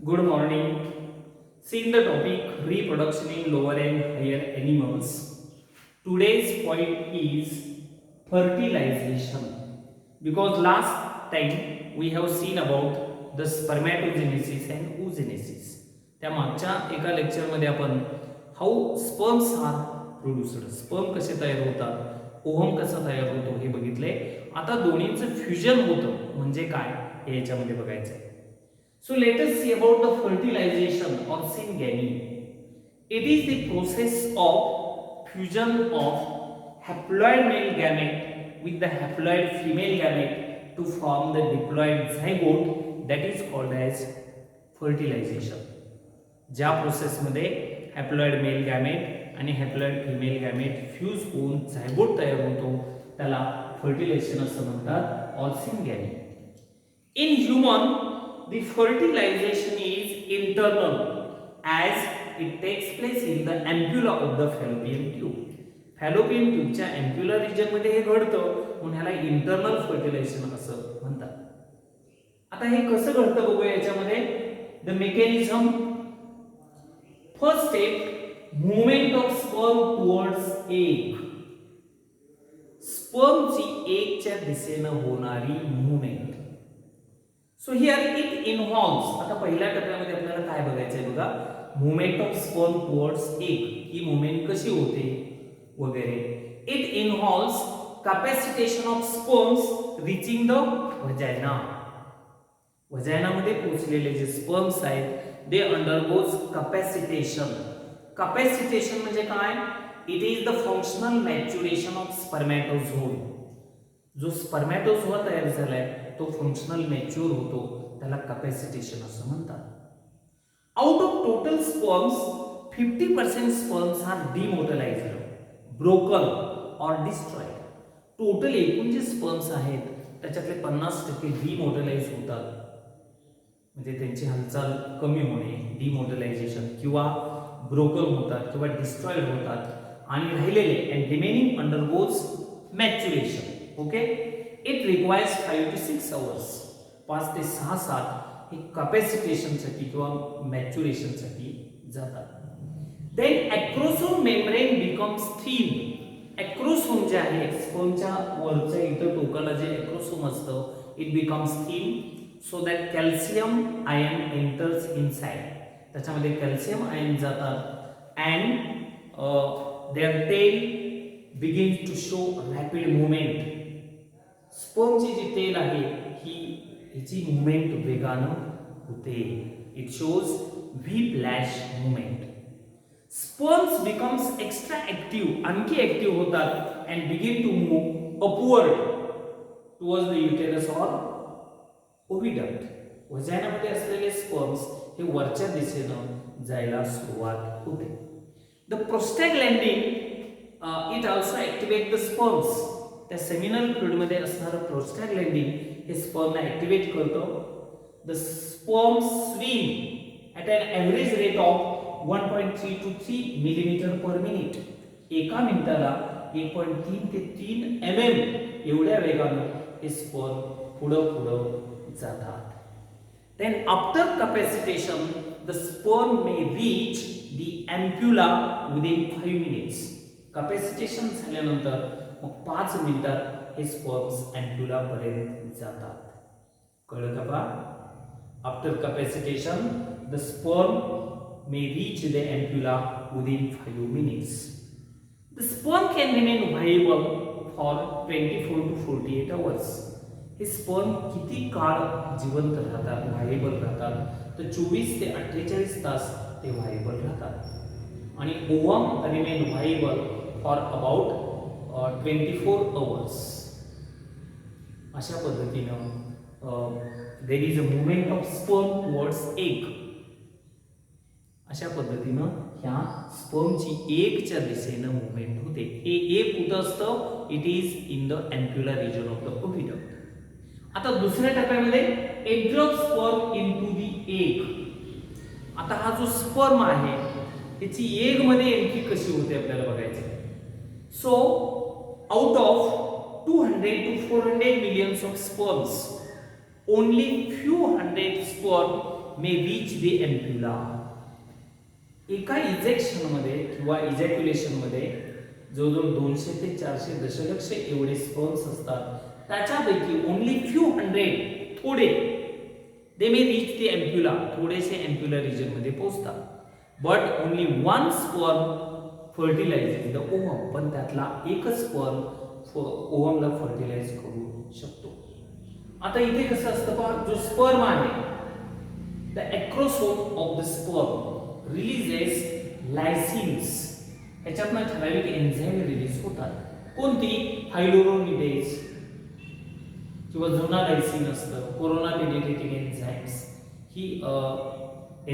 Good morning. Seeing the topic reproduction in lower and higher animals. Today's point is fertilization. Because last time we have seen about the spermatogenesis and oogenesis. त्या मागच्या एका लेक्चरमध्ये आपण how sperms are produced, sperm कसे तयार होतात, ovum कसा तयार होतो हे बघितले. आता दोन्हीचं फ्युजन होतं म्हणजे काय हे याच्यामध्ये बघायचं आहे. So let us see about the fertilization or syngamy. It is the process of fusion of haploid male gamete with the haploid female gamete to form the diploid zygote that is called as fertilization. ज्या process मध्ये haploid mail gamete आणि haploid female gamete fuse होऊन zygote तयार होतो त्याला fertilisation असं म्हणतात or syngamy. In human the fertilization is internal as it takes place in the ampulla of the fallopian tube. fallopian tube च्या ampulla region मध्ये हे घडतं म्हणून ह्याला इंटरनल फर्टिलायझेशन असं म्हणतात. आता हे कसं घडतं बघूया याच्यामध्ये. The mechanism. First step, movement of sperm towards egg. स्पर्मची एगच्या दिशेनं होणारी movement. So here it involves. आता पहिल्या टप्प्यामध्ये आपल्याला काय बघायचं आहे बघा. Movement of sperm towards egg, ही मूवमेंट कशी होते वगैरे. It involves capacitation of sperms reaching the vagina. व्हजायनामध्ये पोहोचलेले जे स्पर्म्स आहेत दे अंडरगोज कॅपॅसिटेशन. कॅपॅसिटेशन म्हणजे काय. It is the functional maturation of spermatozoa. जो स्पर्मॅटोझोआ तयार झालाय तो फंक्शनल मॅच्युअर होतो त्याला कॅपॅसिटेशन असं म्हणतात. Out of total sperms 50% sperms are demotilized, broken और डिस्ट्रॉयड. टोटल एकूण जे स्पर्म्स आहेत त्याच्यातले 50% डिमोटलाइज होतात म्हणजे त्यांची हालचाल कमी होणे, डिमोटलायझेशन, किंवा ब्रोकन होतात किंवा डिस्ट्रॉयड होतात आणि राहिलेले and remaining undergoes maturation. Okay. It requires 5 to 6 hours. 5 ते 6 हे कॅपॅसिटेशनसाठी किंवा मॅच्युरेशनसाठी जातात. Then acrosome membrane becomes thin. Acrosome जे आहे स्पर्मच्या वरच्या इथं टोकाला जे ॲक्रोसोम असतं it becomes thin so that calcium ion enters inside. त्याच्यामध्ये कॅल्शियम आयन जातात and their tail begins to show rapid movement. स्पर्मची जी टेल आहे ही हिची मुवमेंट वेगानं होते. It shows whiplash movement. Sperms becomes extra active, आणखी ऍक्टिव्ह होतात and begin to move upward towards the uterus or ओव्हिडक्ट. व्हजायनामध्ये असलेले स्पर्म्स हे वरच्या दिशेनं जायला सुरुवात होते. The prostaglandin it also activate the sperms. त्या सेमिनल फ्लुइडमध्ये असणारं प्रोस्टॅग्लॅंडिन हे स्पर्मला ऍक्टिव्हेट करतं. The sperm swim at an average rate of 1.3 to 3 millimetre per minute. एका मिनिटाला 1.3 ते 3 mm एवढ्या वेगानं हे स्पर्म पुढं जातात. Then after capacitation the sperm may reach the ampulla within 5 minutes. Capacitation झाल्यानंतर मग 5 मिनिटात हे स्पर्म्स एम्प्युला पर्यंत जातात. कळलं का? After capacitation the sperm may reach the ampulla within 5 minutes. The sperm can remain viable for 24 to 48 hours. हे sperm किती काळ जिवंत राहतात, व्हायबल राहतात तर 24 ते 48 तास ते व्हायबल राहतात आणि ovum remain viable for about 24 hours. अशा पद्धतीनं there is a movement of sperm towards egg. अशा पद्धतीनं ह्या स्पर्मची एगच्या दिशेनं मुवमेंट होते. हे एग कुठं असतं. It is in the ampullar region of the oviduct. आता दुसऱ्या टप्प्यामध्ये entry sperm into the egg. आता हा जो स्पर्म आहे त्याची एग मध्ये एंट्री कशी होते आपल्याला बघायचं. So out of 200 to 400 millions of sperms, only few hundred sperm may reach the ampulla. एका इजेक्शन मध्ये किंवा इजॅक्युलेशन मध्ये जवळजवळ 200 ते 400 दशलक्ष एवढे स्पर्म्स असतात. त्याच्यापैकी ओनली फ्यू हंड्रेड, थोडे, दे मे रीच द एम्प्युला, थोडेसे एम्प्युला रिजन मध्ये पोहोचतात. But only one sperm fertilize the ovum, पण त्यातला एकच स्पर्म ओव्हमला फर्टिलाइज करू शकतो. आता इथे कसं असतं पहा, जो स्पर्म आहे, the acrosome of the sperm releases lysins, ह्याच्यातनं ठराविक एन्झाईम रिलीज होतात. कोणती? हायड्रोनिडेज किंवा झोनालायसिन असतं, कोरोना पेनिट्रेटिंग एन्झाईम्स, ही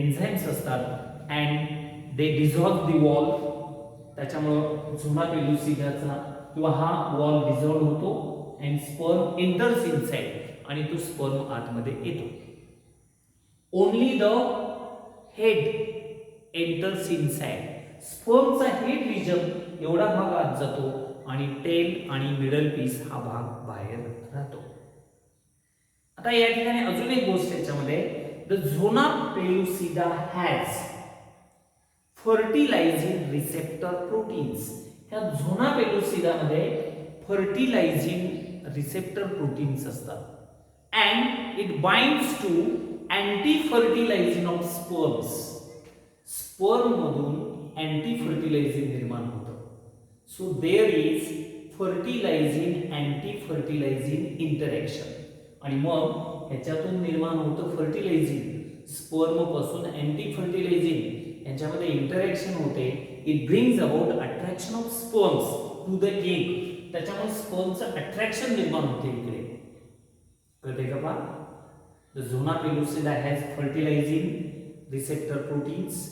एन्झाईम्स असतात. And they dissolve the wall, त्याच्यामुळं झोना पेलुसिडाचा किंवा हा वॉल डिझॉल्व होतो अँड स्पर्म एंटर्स इनसाइड, आणि तो स्पर्म आतमध्ये येतो. Only the head enters inside, स्पर्मचा हेड रिजन एवढा भाग आत जातो आणि टेल आणि मिडल पीस हा भाग बाहेर राहतो. आता या ठिकाणी अजून एक गोष्ट याच्यामध्ये, the zona pellucida has fertilizing receptor proteins. ह्या झोना पेलुसिडा मध्ये फर्टिलायझिंग रिसेप्टर प्रोटीन्स असतात. And it binds to anti fertilizing of sperms, sperm मधून अँटी फर्टिलायझिंग निर्माण होतं. So there is fertilizing anti fertilizing interaction, आणि मग ह्याच्यातून निर्माण होतं फर्टिलायझिंग, स्पर्म पासून अँटी फर्टिलायझिंग यांच्यामध्ये इंटरॅक्शन होते. It brings about attraction of sperms to the egg, त्याच्यामुळे स्पर्मचं अट्रॅक्शन निर्माण होते इकडे. कळते का पहा? The zona pellucida has fertilizing receptor proteins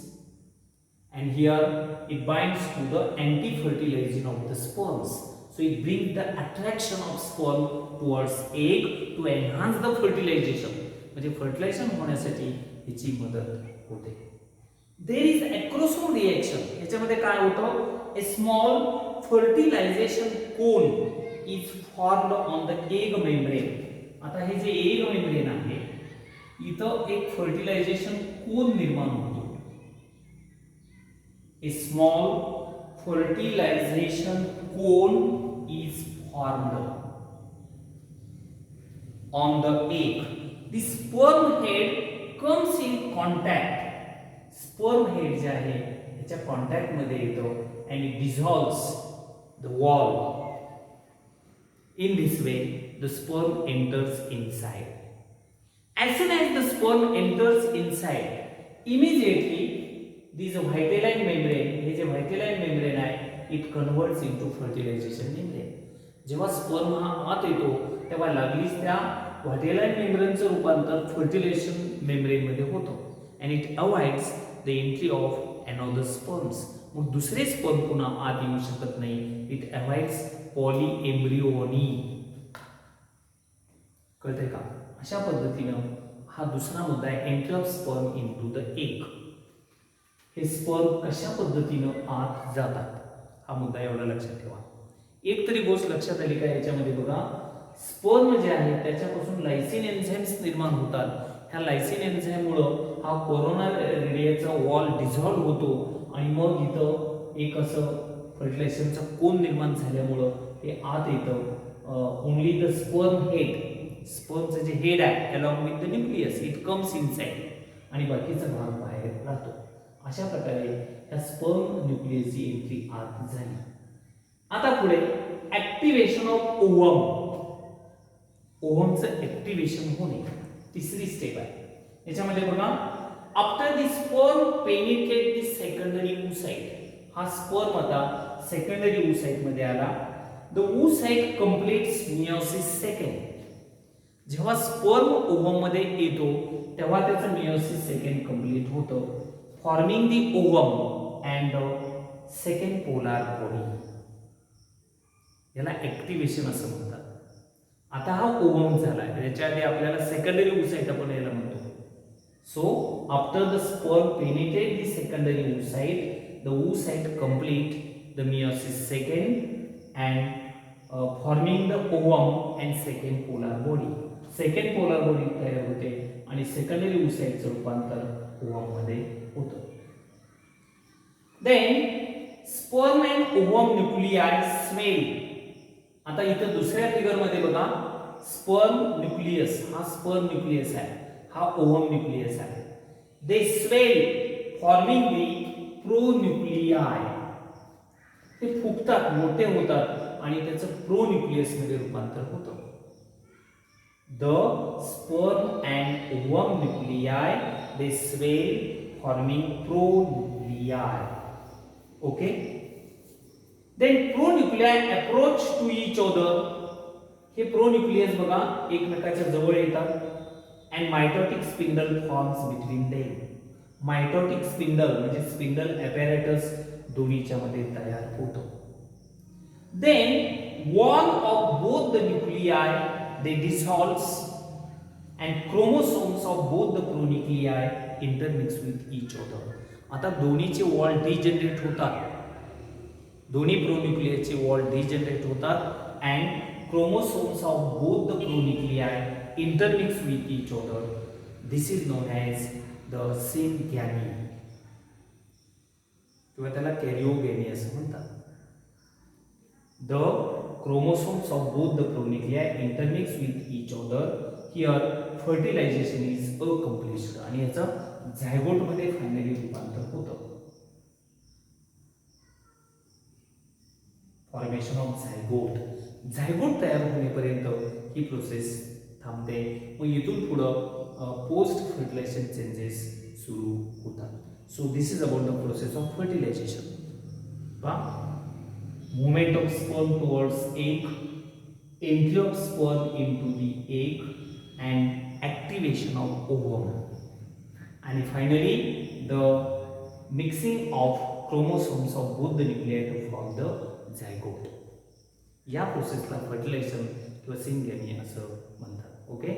and here it binds to the anti-fertilizing of the sperms. So it brings the attraction of sperm towards egg to enhance the fertilization. म्हणजे fertilisation होण्यासाठी याची मदत होते. There is acrosome reaction. याच्यामध्ये काय होतं? A small fertilization cone is formed on the egg membrane. आता हे जे egg membrane आहे, इथं एक फर्टिलायझेशन कोन निर्माण होतो. A small fertilization cone is formed on the egg. The sperm head comes in contact. Sperm head जे आहे त्याच्या कॉन्टॅक्ट मध्ये येतो and it dissolves the wall. In this way, the sperm enters inside. As soon as the sperm enters inside, immediately this vitelline membrane, हे जे vitelline membrane आहे, it converts into fertilization membrane. जेव्हा sperm हा आत येतो तेव्हा लागलीच त्या vitelline membrane चं रूपांतर fertilization membrane मध्ये होतं and it avoids the entry of another sperms. मग दुसरे स्पर्म पुन्हा आत येऊ शकत नाही. It avoids polyembryony. कळतंय का? अशा पद्धतीनं हा दुसरा मुद्दा आहे, entry of sperm into the egg. हे स्पर्म कशा पद्धतीनं आत जातात, हा मुद्दा एवढा लक्षात ठेवा. एक तरी गोष्ट लक्षात आली का याच्यामध्ये बघा, स्पर्म जे आहे त्याच्यापासून लायसिन एन्झाईम्स निर्माण होतात. ह्या लायसिन एन्झाईममुळे हा कोरोना रेडियाचा वॉल डिझॉल्व होतो आणि मग इथं एक असं फर्टिलायझेशनचा कोन निर्माण झाल्यामुळं हे आत येतं. ओनली द स्पर्म हेड, स्पर्मचं जे हेड आहे along with the nucleus, it comes inside आणि बाकीचा भाग बाहेर राहतो. अशा प्रकारे या स्पर्म न्यूक्लियसची एंट्री आत झाली. आता पुढे ऍक्टिव्हेशन ऑफ ओव्हम, ओव्हमचं ऍक्टिव्हेशन होणे तिसरी स्टेप आहे. याच्यामध्ये बघा, after the sperm penetrate the secondary oocyte, हा स्पर्म आता सेकंडरी oocyte मध्ये आला. The oocyte completes meiosis second. जेव्हा स्पर्म ओव्हम मध्ये येतो तेव्हा त्याचं मियोसिस सेकंड कंप्लीट होतं, forming the ovum and second polar body. याला ऍक्टिव्हेशन असं म्हणतात. आता हा ओव्हम झाला, याच्या आधी आपल्याला सेकंडरी oocyte आपण याला म्हणतो. So after the sperm penetrate the secondary oocyte, the oocyte complete the meiosis second and forming the ovum and second polar body. Second polar body तयार होते आणि सेकंडरी ओसाइडचं रूपांतर ओव्हम मध्ये होतं. Then sperm and ovum nuclei swell. आता इथं दुसऱ्या फिगर मध्ये बघा स्पर्म न्यूक्लियस, हा स्पर्म न्यूक्लियस आहे, हा ओव्हम न्यूक्लियस आहे. They swell forming the pronuclei. ते फुगतात, मोठे होतात आणि त्याचं प्रोन्यूक्लियस मध्ये रूपांतर होतं. The sperm and ovum nuclei they swell forming pronuclei. Okay. Then pronuclei approach to each other. हे प्रोन्यूक्लियस बघा एकमेकाच्या जवळ येतात. And mitotic spindle forms between them. Mitotic spindle म्हणजे स्पिंडल ॲपॅरेटस दोन्हीच्या मध्ये तयार होतो. Then one of both the nuclei they dissolves and chromosomes of both the pronuclei intermix with each other. आता दोन्हीचे वॉल डिजनरेट होतात, दोन्ही प्रोन्यूक्लियाचे वॉल डिजनरेट होतात and chromosomes of both the pronuclei intermix with each other. This is known as the syngamy किंवा त्याला कॅरिओगॅमी असं म्हणतात. The chromosomes of both the pronuclei intermix with each other. Here fertilization is accomplished आणि याचं zygote मध्ये finally रूपांतर होतं. Formation of zygote. Zygote तयार होण्यापर्यंत ही प्रोसेस थांबते. मग इथून पुढं पोस्ट फर्टिलायझेशन चेंजेस सुरू होतात. So this is about the process of fertilization. Movement of sperm towards egg, entry of sperm into the egg and activation of ovum आणि finally the mixing of chromosomes of both the nuclei to form the zygote. या प्रोसेसला fertilisation किंवा सिंगॅमी असं म्हणतात. Okay.